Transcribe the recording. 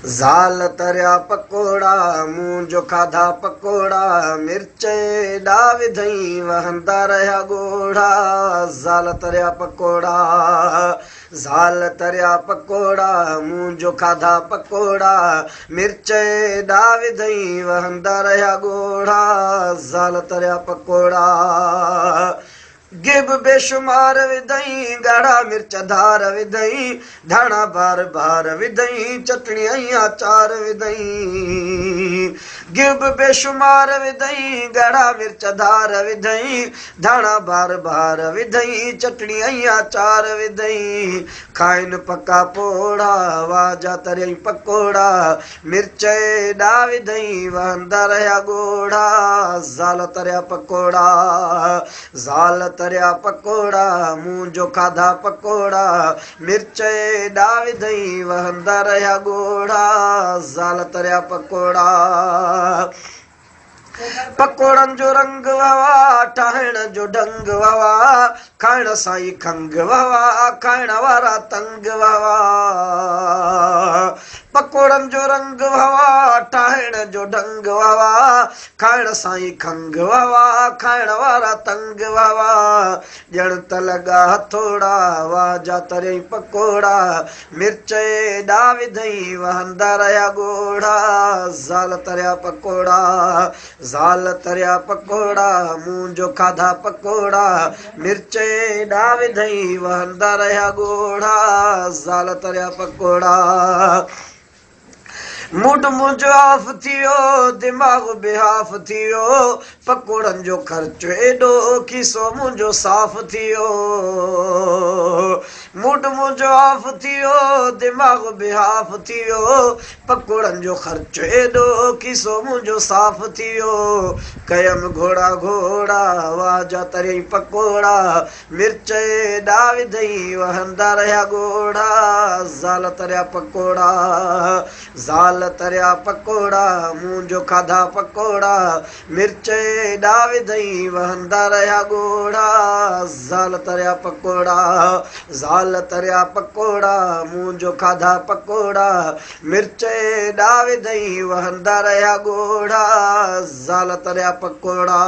ज़ाल तरिया पकोड़ा मूं जो खाधा पकोड़ा मिर्च एॾा विधई वहंदा रहिया ॻोढ़ा। ज़ाल तरिया पकोड़ा ज़ाल तरिया पकोड़ा मूं जो खाधा पकोड़ा मिर्च एॾा विधई वहंदा रहिया ॻोढ़ा। ज़ाल तरिया पकोड़ा गिब बेशुमार विधई ॻाढ़ा मिर्च धार विधई धाणा बार बार विधई चटणी ऐं अचार विधई। गिब बेशुमार विधई ॻाढ़ा मिर्च धार विधई धाणा बार बार विधई चटणी ऐं अचार विधई। खाइन पका पोड़ा वाजा तरियई पकोड़ा मिर्च एॾा विधई वहंदा रहिया ॻोढ़ा। ज़ाल तरिया पकोड़ा ज़ाल तरिया पकोड़ा मूं जो खाधा पकोड़ा मिर्च एॾा विधई वहंदा रहिया ॻोढ़ा। ज़ाल तरिया पकोड़ा पकोड़नि जो रंग ववा ठाहिण जो ढंग ववा खाइण सां ई खंघ ववा खाइण वारा तंग ववा। पकोड़नि जो रंग ववा ठाहिण जो ढंग ववा खाइण सां ई खंघ ववा खाइण वारा तंग ववा। ॼण त लॻा हथोड़ा वाजा तरियई पकोड़ा मिर्च एॾा विधई वहंदा रहिया ॻोढ़ा। ज़ाल तरिया पकोड़ा ज़ाल तरिया पकोड़ा मूं जो खाधा पकोड़ा मिर्च एॾा विधई वहंदा रहिया ॻोढ़ा। ज़ाल तरिया पकोड़ा मूड मुंहिंजो ऑफ थियो दिमाग़ बेहाफ थियो पकोड़नि जो ख़र्चो एॾो खीसो मुंहिंजो साफ़ थियो। मूड मुंहिंजो ऑफ थियो दिमाग़ बेहाफ थियो पकोड़नि जो ख़र्चो एॾो खीसो मुंहिंजो साफ़ थियो। कयमि घोड़ा घोड़ा वाजा तरियई पकोड़ा मिर्च एॾा विधई वहंदा रहिया ॻोढ़ा। ज़ाल तरिया पकोड़ा ज़ाल तरिया पकोड़ा मूं जो खाधा पकोड़ा मिर्च एॾा विधई वहंदा रहिया ॻोढ़ा। ज़ाल तरिया पकोड़ा ज़ाल तरिया पकोड़ा मूं जो खाधा पकोड़ा मिर्च एॾा विधई वहंदा रहिया ॻोढ़ा। ज़ाल तरिया पकोड़ा।